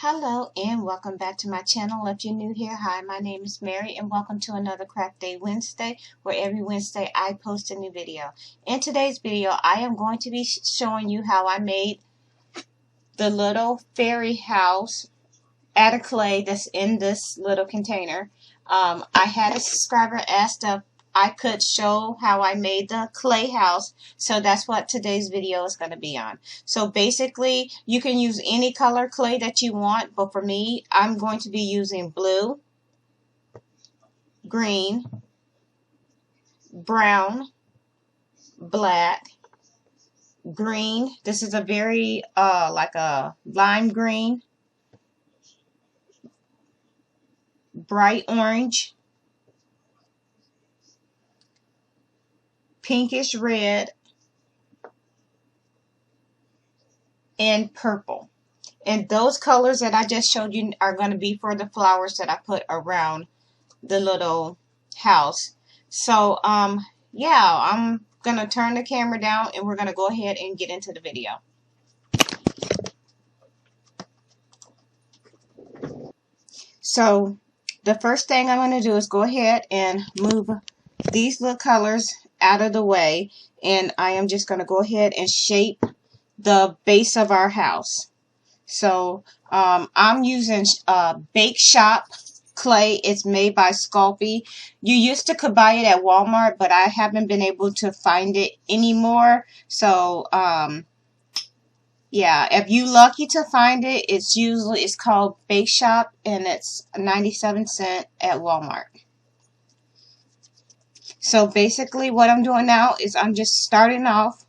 Hello and welcome back to my channel. If you're new here, hi, my name is Mary and welcome to another Craft Day Wednesday, where every Wednesday I post a new video. In today's video, I am going to be showing you how I made the little fairy house out of clay that's in this little container. I had a subscriber asked if I could show how I made the clay house, so that's what today's video is going to be on. So basically, you can use any color clay that you want, but for me, I'm going to be using blue, green, brown, black, green. This is a very like a lime green, bright orange, pinkish red, and purple. And those colors that I just showed you are going to be for the flowers that I put around the little house. So yeah, I'm going to turn the camera down and we're going to go ahead and get into the video. So the first thing I'm going to do is go ahead and move these little colors out of the way, and I am just going to go ahead and shape the base of our house. So I'm using Bake Shop clay. It's made by Sculpey. You used to could buy it at Walmart, but I haven't been able to find it anymore. So yeah, if you lucky to find it, it's called Bake Shop, and it's 97 cents at Walmart. So basically what I'm doing now is I'm just starting off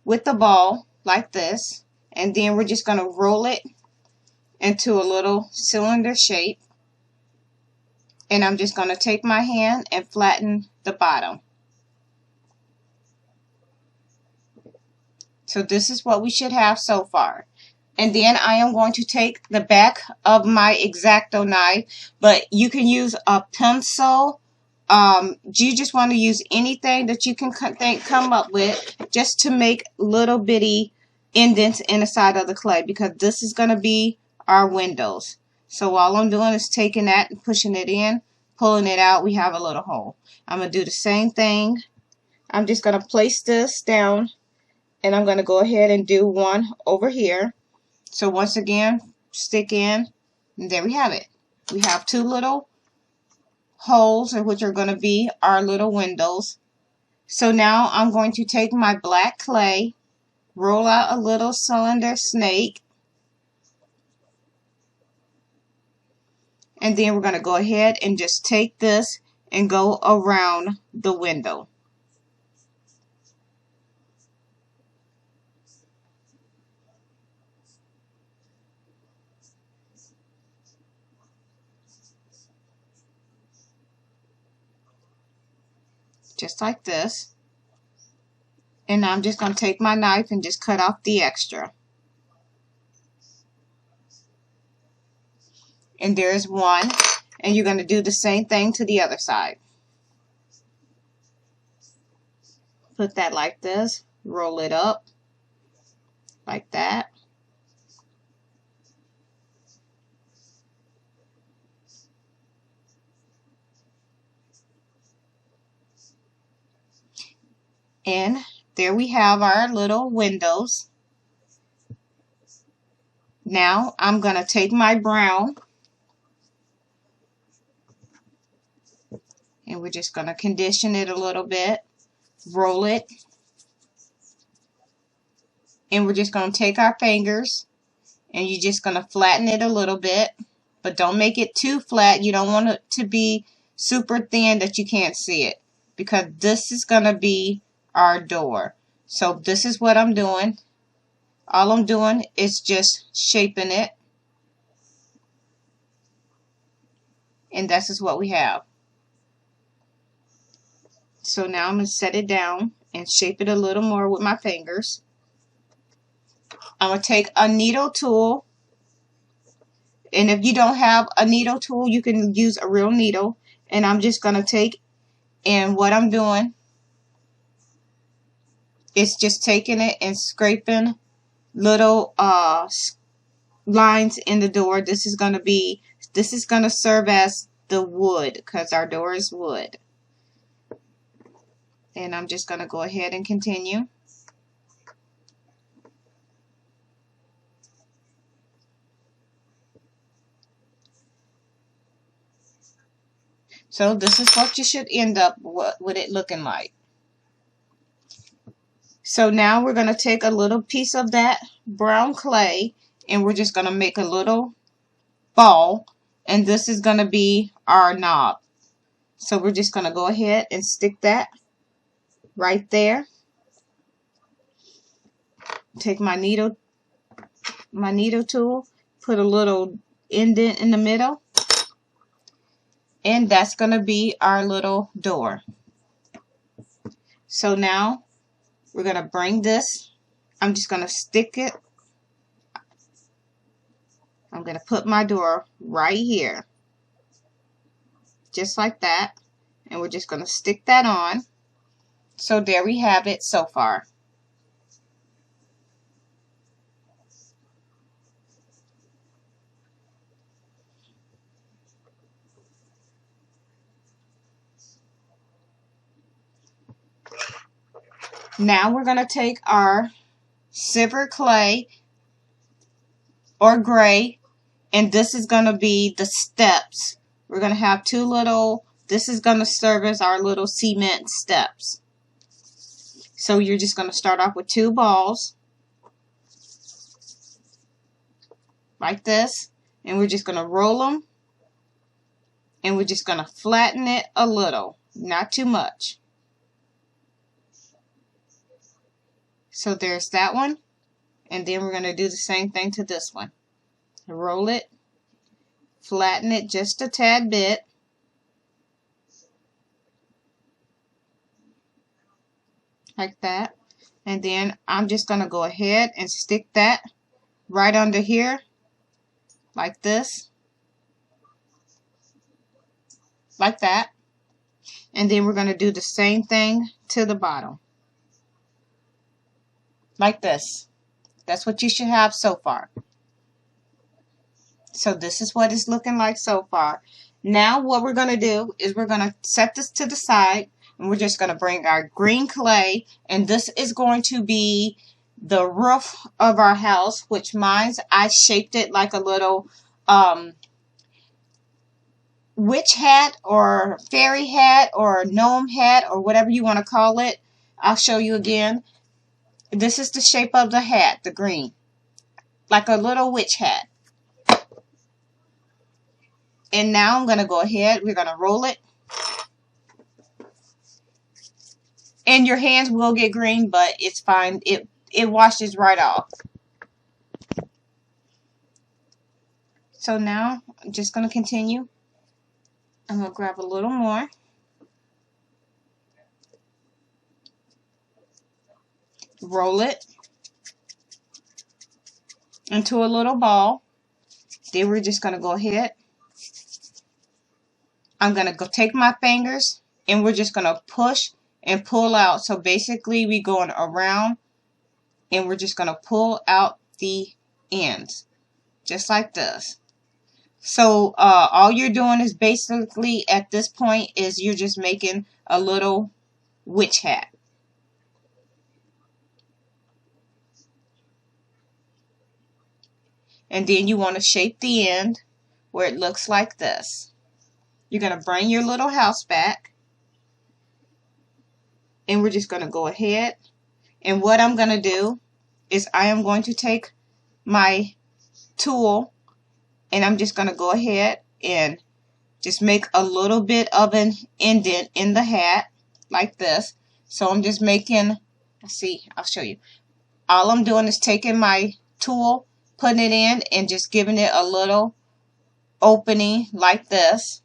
with the ball like this, and then we're just going to roll it into a little cylinder shape, and I'm just going to take my hand and flatten the bottom. So this is what we should have so far. And then I am going to take the back of my X-Acto knife, but you can use a pencil. You just want to use anything that you can come up with just to make little bitty indents in the side of the clay, because this is going to be our windows. So all I'm doing is taking that and pushing it in, pulling it out. We have a little hole. I'm going to do the same thing. I'm just going to place this down, and I'm going to go ahead and do one over here. So once again, stick in, and there we have it. We have two little holes, which are going to be our little windows. So now I'm going to take my black clay, roll out a little cylinder snake, and then we're going to go ahead and just take this and go around the window. Just like this. And I'm just going to take my knife and just cut off the extra. And there's one. And you're going to do the same thing to the other side. Put that like this. Roll it up like that. And there we have our little windows. Now I'm going to take my brown, and we're just going to condition it a little bit, roll it, and we're just going to take our fingers, and you're just going to flatten it a little bit, but don't make it too flat. You don't want it to be super thin that you can't see it, because this is going to be our door. So this is what I'm doing. All I'm doing is just shaping it, and this is what we have. So now I'm going to set it down and shape it a little more with my fingers. I'm going to take a needle tool, and if you don't have a needle tool, you can use a real needle, and I'm just going to take, and what I'm doing is just taking it and scraping little lines in the door. This is going to serve as the wood because our door is wood. And I'm just going to go ahead and continue. So this is what you should end up with it looking like. So now we're going to take a little piece of that brown clay and we're just going to make a little ball, and this is going to be our knob. So we're just going to go ahead and stick that right there. Take my needle tool, put a little indent in the middle, and that's going to be our little door. So now we're going to bring this, I'm just going to stick it, I'm going to put my door right here, just like that, and we're just going to stick that on. So there we have it so far. Now we're going to take our silver clay or gray, and this is going to be the steps. We're going to have two little, this is going to serve as our little cement steps. So you're just going to start off with two balls like this, and we're just going to roll them, and we're just going to flatten it a little, not too much. So there's that one, and then we're going to do the same thing to this one. Roll it, flatten it just a tad bit, like that, and then I'm just going to go ahead and stick that right under here like this, like that, and then we're going to do the same thing to the bottom like this. That's what you should have so far. So this is what it's looking like so far. Now what we're going to do is we're going to set this to the side, and we're just going to bring our green clay, and this is going to be the roof of our house, which I shaped it like a little witch hat or fairy hat or gnome hat or whatever you want to call it. I'll show you again. This is the shape of the hat, the green, like a little witch hat. And now I'm going to go ahead, we're going to roll it. And your hands will get green, but it's fine. It washes right off. So now I'm just going to continue. I'm going to grab a little more. Roll it into a little ball. Then we're just going to go ahead. I'm going to go take my fingers and we're just going to push and pull out. So basically we're going around and we're just going to pull out the ends just like this. So all you're doing is basically at this point is you're just making a little witch hat. And then you want to shape the end where it looks like this. You're going to bring your little house back. And we're just going to go ahead. And what I'm going to do is I am going to take my tool and I'm just going to go ahead and just make a little bit of an indent in the hat like this. So I'm just making, see, I'll show you. All I'm doing is taking my tool, putting it in and just giving it a little opening like this.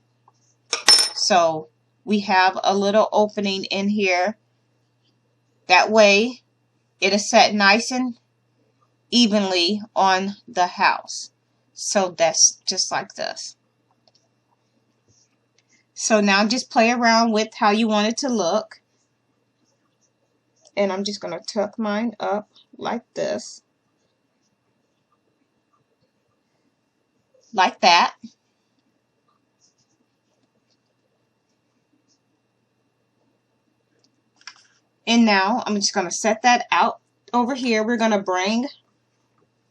So we have a little opening in here. That way it is set nice and evenly on the house. So that's just like this. So now just play around with how you want it to look. And I'm just going to tuck mine up like this. like that. And now I'm just going to set that out over here. We're going to bring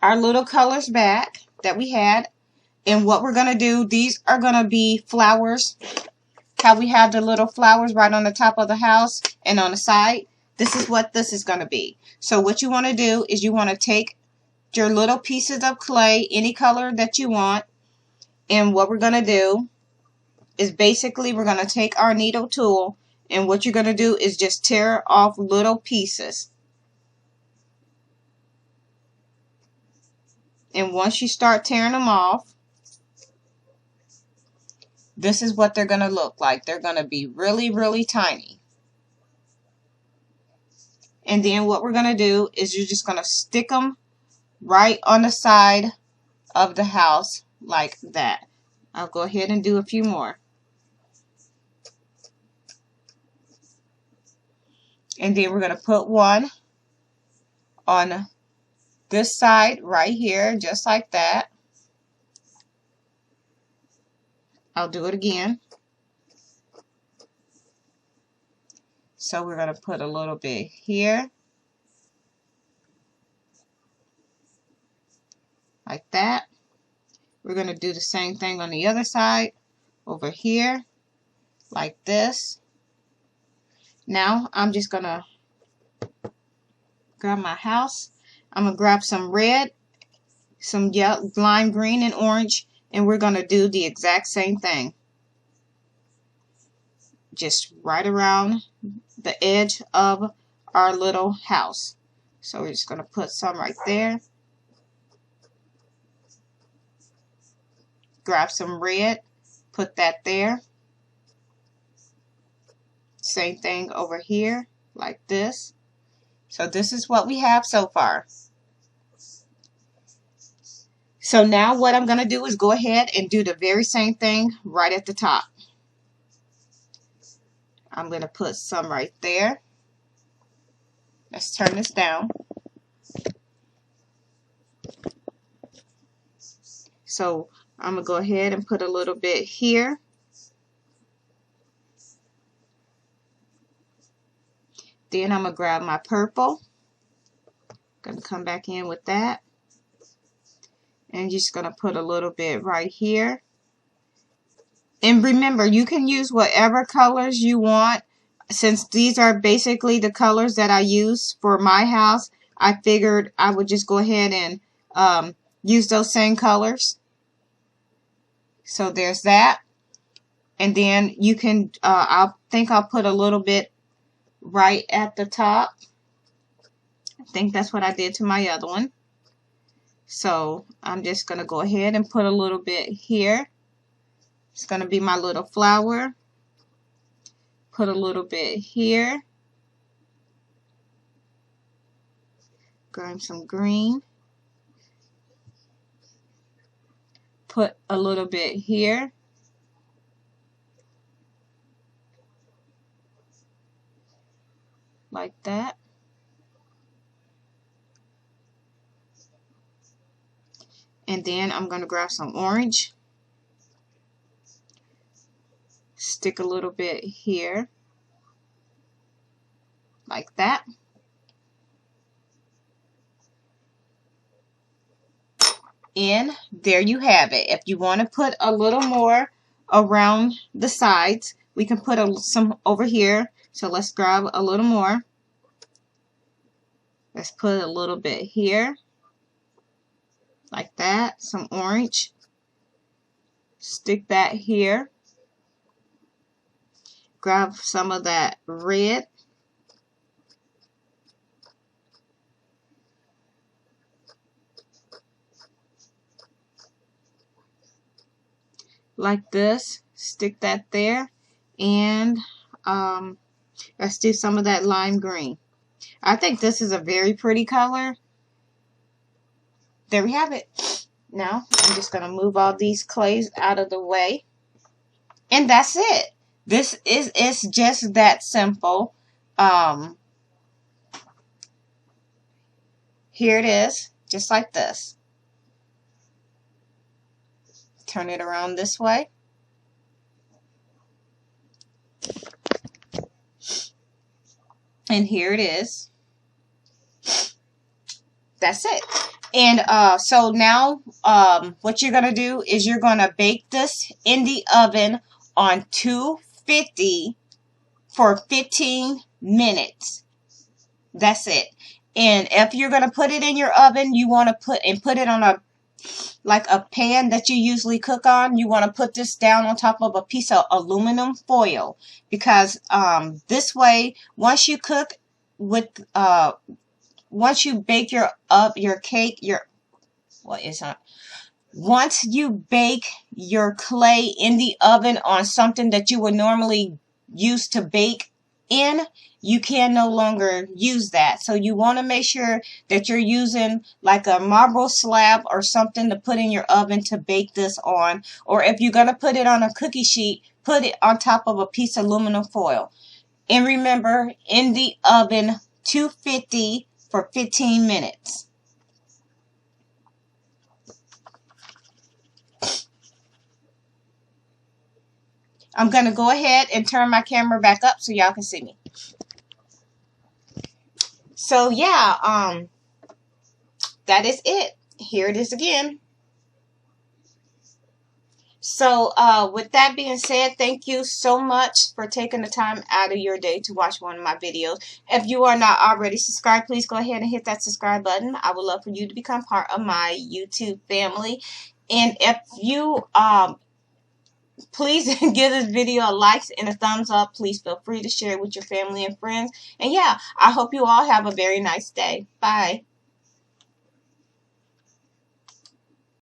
our little colors back that we had. And what we're going to do, these are going to be flowers. How we have the little flowers right on the top of the house and on the side. This is what this is going to be. So what you want to do is you want to take your little pieces of clay, any color that you want. And what we're going to do is basically we're going to take our needle tool, and what you're going to do is just tear off little pieces. And once you start tearing them off, this is what they're going to look like. They're going to be really, really tiny. And then what we're going to do is you're just going to stick them right on the side of the house like that. I'll go ahead and do a few more. And then we're going to put one on this side right here, just like that. I'll do it again. So we're going to put a little bit here, like that. We're going to do the same thing on the other side, over here, like this. Now I'm just going to grab my house. I'm going to grab some red, some yellow, lime green, and orange, and we're going to do the exact same thing. Just right around the edge of our little house. So we're just going to put some right there. Grab some red, put that there. Same thing over here, like this. So this is what we have so far. So now what I'm going to do is go ahead and do the very same thing right at the top. I'm going to put some right there. Let's turn this down. So I'm going to go ahead and put a little bit here. Then I'm going to grab my purple. Going to come back in with that. And just going to put a little bit right here. And remember, you can use whatever colors you want. Since these are basically the colors that I use for my house, I figured I would just go ahead and use those same colors. So there's that. And then you can, I think I'll put a little bit right at the top. I think that's what I did to my other one. So I'm just going to go ahead and put a little bit here. It's going to be my little flower. Put a little bit here. Grab some green. Put a little bit here. Like that. And then I'm going to grab some orange. Stick a little bit here. Like that. And there you have it. If you want to put a little more around the sides, we can put some over here. So let's grab a little more. Let's put a little bit here. Like that. Some orange. Stick that here. Grab some of that red. Like this. Stick that there. And let's do some of that lime green. I think this is a very pretty color. There we have it. Now I'm just going to move all these clays out of the way. And that's it. It's just that simple. Here it is, just like this. turn it around this way. And here it is. That's it. And so now what you're going to do is you're going to bake this in the oven on 250 for 15 minutes. That's it. And if you're going to put it in your oven, you want to put it on a pan that you usually cook on. You want to put this down on top of a piece of aluminum foil, because this way, once you cook with once you bake your cake, once you bake your clay in the oven on something that you would normally use to bake in, you can no longer use that. So you want to make sure that you're using like a marble slab or something to put in your oven to bake this on. Or if you're going to put it on a cookie sheet, put it on top of a piece of aluminum foil. And remember, in the oven, 250 for 15 minutes. I'm going to go ahead and turn my camera back up so y'all can see me. So yeah, that is it. Here it is again. So with that being said, thank you so much for taking the time out of your day to watch one of my videos. If you are not already subscribed, please go ahead and hit that subscribe button. I would love for you to become part of my YouTube family. And if you please give this video a like and a thumbs up. Please feel free to share it with your family and friends. And yeah, I hope you all have a very nice day. Bye.